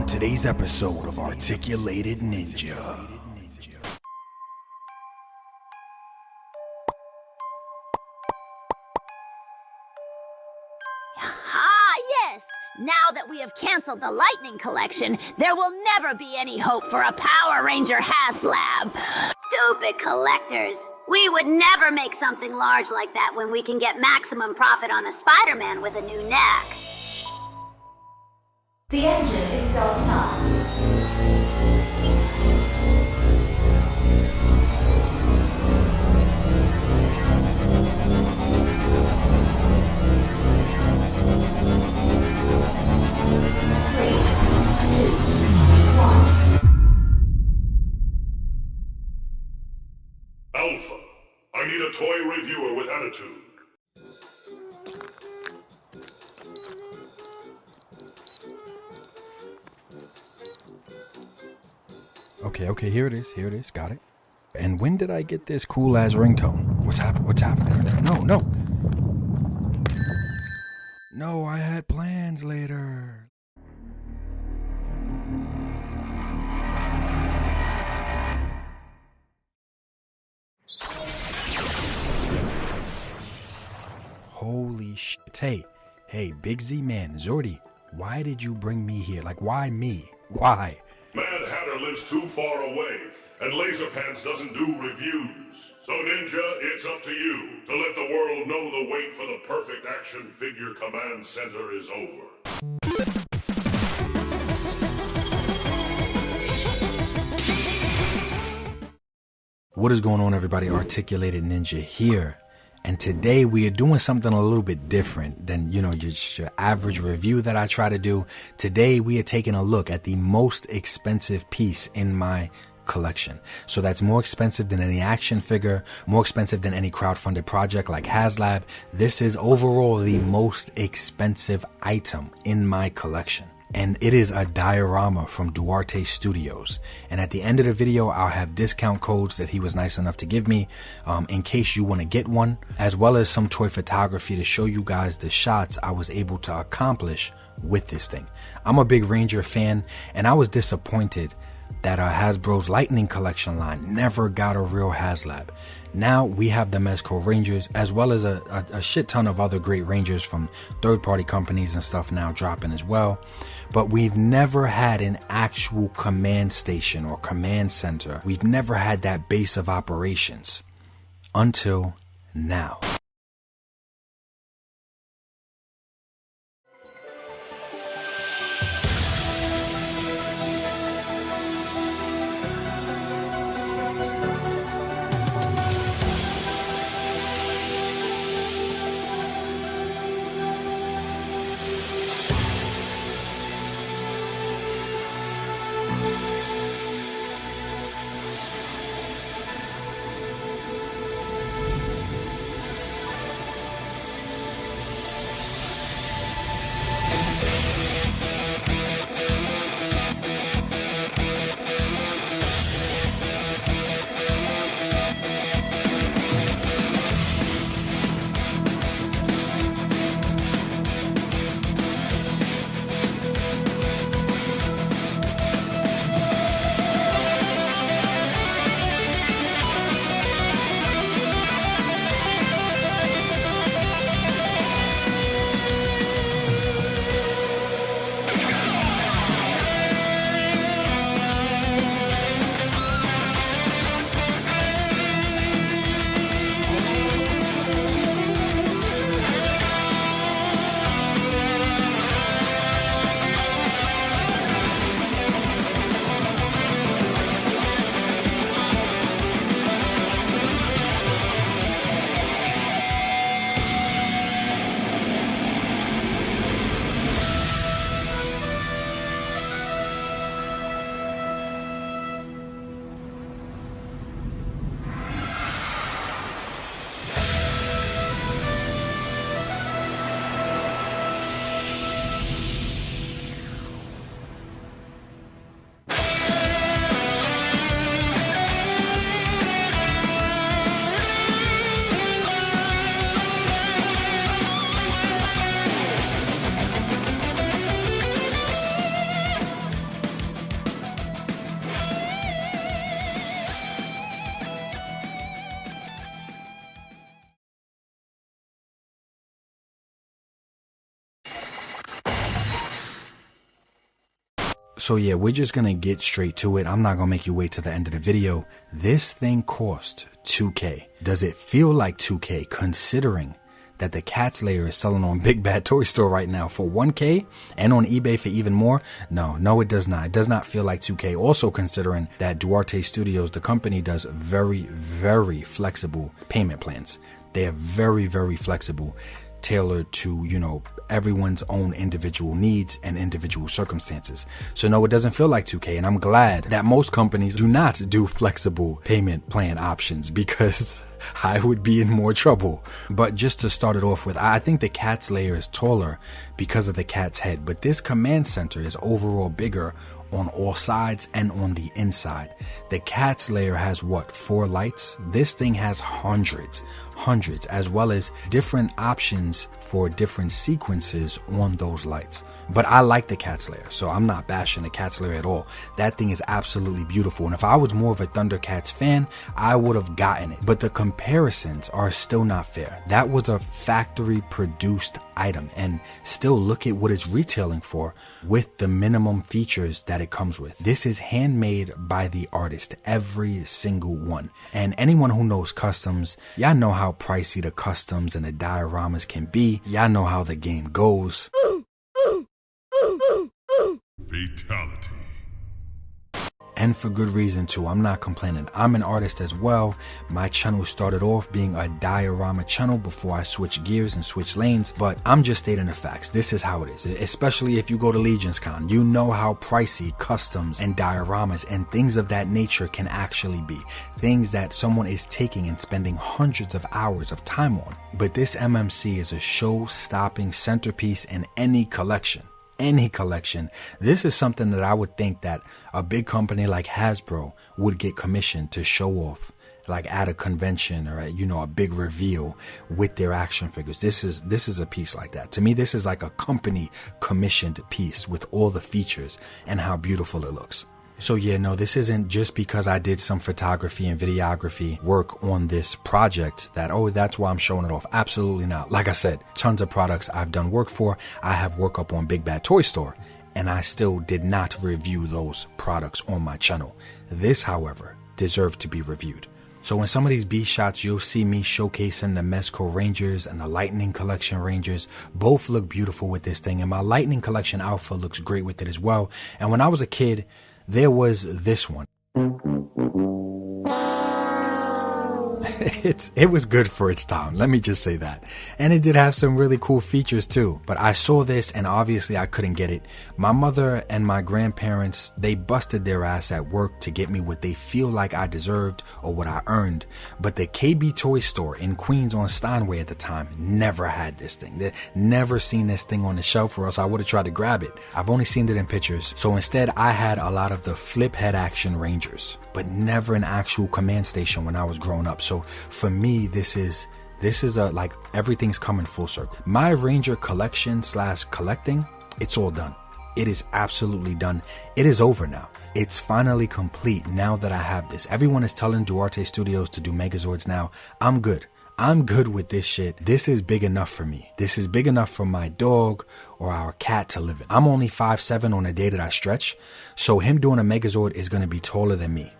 today's episode of Articulated Ninja. Ah, yes! Now that we have canceled the Lightning Collection, there will never be any hope for a Power Ranger HasLab. Stupid collectors. We would never make something large like that when we can get maximum profit on a Spider-Man with a new neck. The engine is starting up. Alpha, I need a toy reviewer with attitude. Okay, here it is, got it. And when did I get this cool-ass ringtone? What's happening? No! No, I had plans later. Holy shit. Hey, Big Z man, Zordy, why did you bring me here? Like, why me? Why? Mad Hatter lives too far away, and Laserpants doesn't do reviews. So Ninja, it's up to you to let the world know the wait for the perfect action figure command center is over. What is going on, everybody? Articulated Ninja here. And today we are doing something a little bit different than, just your average review that I try to do. Today we are taking a look at the most expensive piece in my collection. So that's more expensive than any action figure, more expensive than any crowdfunded project like HasLab. This is overall the most expensive item in my collection. And it is a diorama from Duarte Studios. And at the end of the video, I'll have discount codes that he was nice enough to give me in case you want to get one, as well as some toy photography to show you guys the shots I was able to accomplish with this thing. I'm a big Ranger fan, and I was disappointed that Hasbro's Lightning Collection line never got a real HasLab. Now we have the Mezco Rangers, as well as a shit ton of other great Rangers from third-party companies and stuff now dropping as well. But we've never had an actual command station or command center. We've never had that base of operations until now. So yeah, we're just gonna get straight to it. I'm not gonna make you wait to the end of the video. This thing cost $2K. Does it feel like $2K considering that the Cats layer is selling on Big Bad Toy Store right now for $1K and on eBay for even more? No, it does not. It does not feel like $2K. Also considering that Duarte Studios, the company, does very, very flexible payment plans. They are very, very flexible, tailored to, everyone's own individual needs and individual circumstances. So no, it doesn't feel like 2K, and I'm glad that most companies do not do flexible payment plan options, because I would be in more trouble. But just to start it off with, I think the Cats layer is taller because of the cat's head, but this command center is overall bigger on all sides and on the inside. The Cats layer has 4 lights? This thing has hundreds, as well as different options for different sequences on those lights. But I like the Cats layer, so I'm not bashing the Cats layer at all. That thing is absolutely beautiful, and if I was more of a Thundercats fan, I would have gotten it. But the comparisons are still not fair. That was a factory produced item, and still look at what it's retailing for with the minimum features that it comes with. This is handmade by the artist, every single one. And anyone who knows customs, y'all know how pricey the customs and the dioramas can be. Y'all know how the game goes. Fatality. And for good reason too. I'm not complaining. I'm an artist as well. My channel started off being a diorama channel before I switched gears and switched lanes, but I'm just stating the facts. This is how it is. Especially if you go to Legion's Con, you know how pricey customs and dioramas and things of that nature can actually be. Things that someone is taking and spending hundreds of hours of time on. But this MMC is a show-stopping centerpiece in any collection. This is something that I would think that a big company like Hasbro would get commissioned to show off, like at a convention or at, a big reveal with their action figures. This is a piece like that. To me, this is like a company commissioned piece with all the features and how beautiful it looks. So yeah, no, this isn't just because I did some photography and videography work on this project that, that's why I'm showing it off. Absolutely not. Like I said, tons of products I've done work for. I have work up on Big Bad Toy Store, and I still did not review those products on my channel. This, however, deserved to be reviewed. So in some of these B shots, you'll see me showcasing the Mezco Rangers and the Lightning Collection Rangers. Both look beautiful with this thing, and my Lightning Collection Alpha looks great with it as well. And when I was a kid, there was this one. It was good for its time, let me just say that. And it did have some really cool features too. But I saw this and obviously I couldn't get it. My mother and my grandparents, they busted their ass at work to get me what they feel like I deserved or what I earned. But the KB Toy Store in Queens on Steinway at the time never had this thing. They never seen this thing on the shelf, or else I would have tried to grab it. I've only seen it in pictures. So instead I had a lot of the flip head action Rangers, but never an actual command station when I was growing up. So for me, this is like everything's coming full circle. My Ranger collection / collecting, it's all done. It is absolutely done. It is over now. It's finally complete now that I have this. Everyone is telling Duarte Studios to do Megazords now. I'm good. I'm good with this shit. This is big enough for me. This is big enough for my dog or our cat to live in. I'm only 5'7" on a day that I stretch, so him doing a Megazord is going to be taller than me.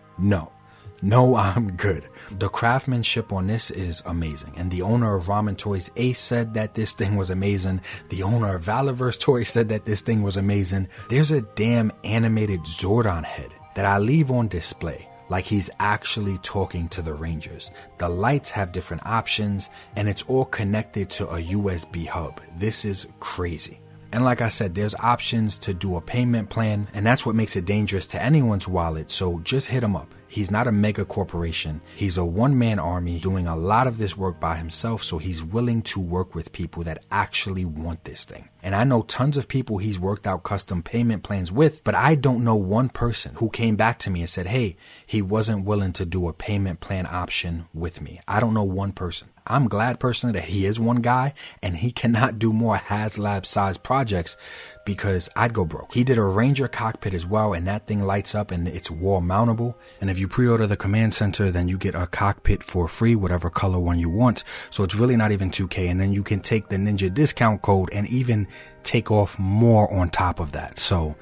No, I'm good. The craftsmanship on this is amazing. And the owner of Ramen Toys, Ace, said that this thing was amazing. The owner of Valorverse Toys said that this thing was amazing. There's a damn animated Zordon head that I leave on display, like he's actually talking to the Rangers. The lights have different options, and it's all connected to a USB hub. This is crazy. And like I said, there's options to do a payment plan, and that's what makes it dangerous to anyone's wallet, so just hit him up. He's not a mega corporation. He's a one-man army doing a lot of this work by himself, so he's willing to work with people that actually want this thing. And I know tons of people he's worked out custom payment plans with, but I don't know one person who came back to me and said, hey, he wasn't willing to do a payment plan option with me. I don't know one person. I'm glad personally that he is one guy and he cannot do more HasLab size projects, because I'd go broke. He did a Ranger cockpit as well, and that thing lights up and it's wall mountable. And if you pre-order the command center, then you get a cockpit for free, whatever color one you want. So it's really not even $2K. And then you can take the Ninja discount code and even take off more on top of that. So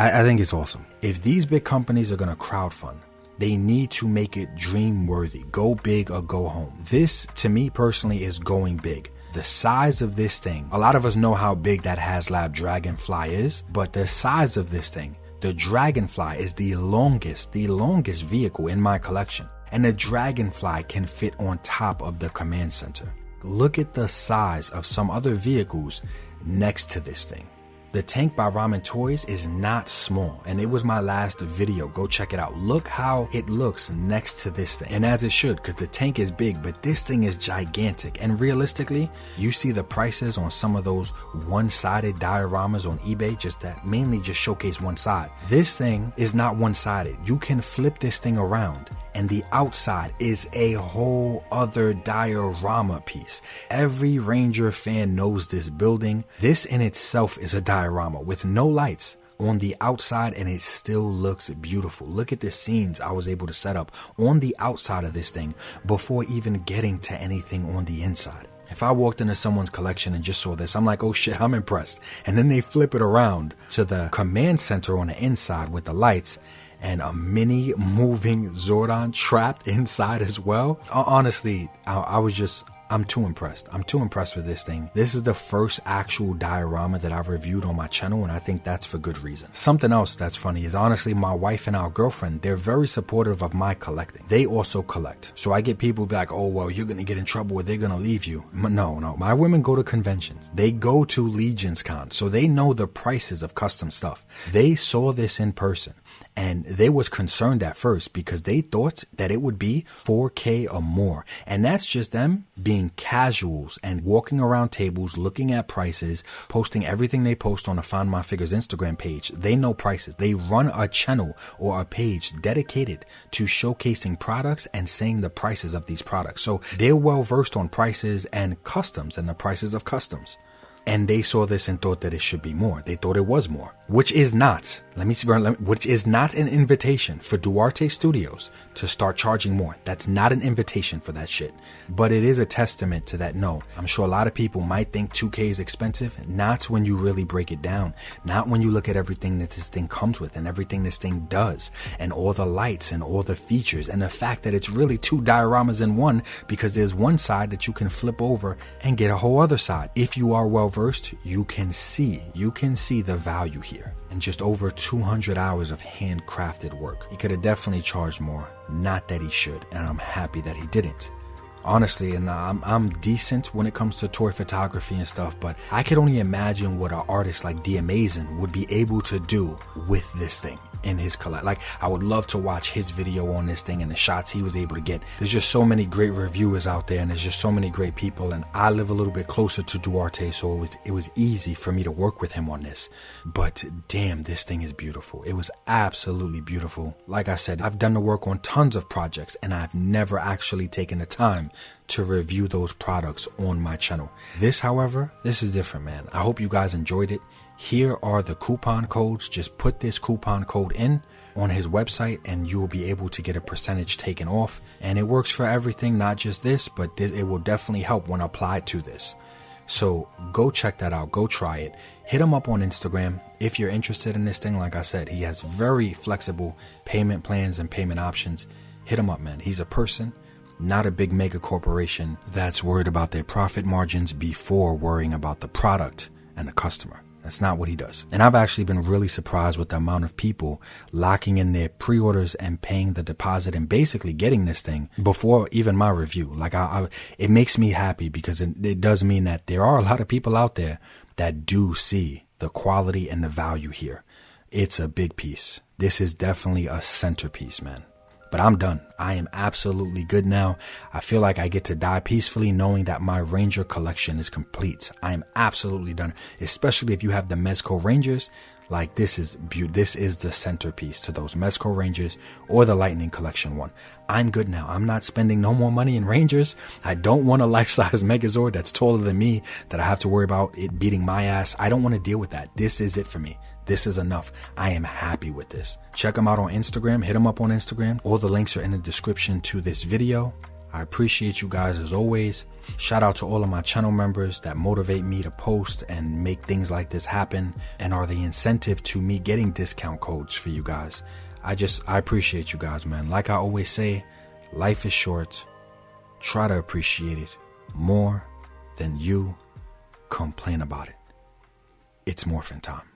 I think it's awesome. If these big companies are going to crowdfund, they need to make it dream worthy. Go big or go home. This, to me personally, is going big. The size of this thing, a lot of us know how big that HasLab Dragonfly is, but the size of this thing, the Dragonfly is the longest vehicle in my collection. And the Dragonfly can fit on top of the command center. Look at the size of some other vehicles next to this thing. The tank by Ramen Toys is not small, and it was my last video. Go check it out. Look how it looks next to this thing. And as it should, because the tank is big, but this thing is gigantic. And realistically, you see the prices on some of those one-sided dioramas on eBay, that mainly just showcase one side. This thing is not one-sided. You can flip this thing around, and the outside is a whole other diorama piece. Every Ranger fan knows this building. This in itself is a diorama with no lights on the outside, and it still looks beautiful. Look at the scenes I was able to set up on the outside of this thing before even getting to anything on the inside. If I walked into someone's collection and just saw this, I'm like, oh shit, I'm impressed. And then they flip it around to the command center on the inside with the lights, and a mini moving Zordon trapped inside as well. Honestly, I'm too impressed. I'm too impressed with this thing. This is the first actual diorama that I've reviewed on my channel, and I think that's for good reason. Something else that's funny is, honestly, my wife and our girlfriend, they're very supportive of my collecting. They also collect. So I get people be like, oh, well, you're going to get in trouble or they're going to leave you. No. My women go to conventions. They go to Legion's Con, so they know the prices of custom stuff. They saw this in person. And they was concerned at first because they thought that it would be 4K or more. And that's just them being casuals and walking around tables, looking at prices, posting everything they post on the Find My Figures Instagram page. They know prices. They run a channel or a page dedicated to showcasing products and saying the prices of these products. So they're well versed on prices and customs and the prices of customs. And they saw this and thought that it should be more. They thought it was more, which is not. Which is not an invitation for Duarte Studios to start charging more. That's not an invitation for that shit. But it is a testament to that. No, I'm sure a lot of people might think 2K is expensive. Not when you really break it down. Not when you look at everything that this thing comes with and everything this thing does, and all the lights and all the features, and the fact that it's really two dioramas in one, because there's one side that you can flip over and get a whole other side. If you are well versed, you can see the value here. And just over 200 hours of handcrafted work. He could have definitely charged more. Not that he should, and I'm happy that he didn't. Honestly, and I'm decent when it comes to toy photography and stuff, but I could only imagine what an artist like D Amazing would be able to do with this thing in his collection. Like, I would love to watch his video on this thing and the shots he was able to get. There's just so many great reviewers out there, and there's just so many great people, and I live a little bit closer to Duarte, so it was easy for me to work with him on this. But damn, this thing is beautiful. It was absolutely beautiful. Like I said, I've done the work on tons of projects, and I've never actually taken the time to review those products on my channel. This, however, this is different, man. I hope you guys enjoyed it. Here are the coupon codes. Just put this coupon code in on his website and you will be able to get a percentage taken off. And it works for everything, not just this, but it will definitely help when applied to this. So go check that out. Go try it. Hit him up on Instagram if you're interested in this thing. Like I said, he has very flexible payment plans and payment options. Hit him up, man. He's a person, not a big mega corporation that's worried about their profit margins before worrying about the product and the customer. That's not what he does. And I've actually been really surprised with the amount of people locking in their pre-orders and paying the deposit and basically getting this thing before even my review. Like, it makes me happy because it does mean that there are a lot of people out there that do see the quality and the value here. It's a big piece. This is definitely a centerpiece, man. But I'm done. I am absolutely good now. I feel like I get to die peacefully knowing that my Ranger collection is complete. I am absolutely done. Especially if you have the Mezco Rangers. Like, this is the centerpiece to those Mezco Rangers or the Lightning Collection one. I'm good now. I'm not spending no more money in Rangers. I don't want a life-size Megazord that's taller than me that I have to worry about it beating my ass. I don't want to deal with that. This is it for me. This is enough. I am happy with this. Check him out on Instagram. Hit him up on Instagram. All the links are in the description to this video. I appreciate you guys as always. Shout out to all of my channel members that motivate me to post and make things like this happen and are the incentive to me getting discount codes for you guys. I appreciate you guys, man. Like I always say, life is short. Try to appreciate it more than you complain about it. It's morphin' time.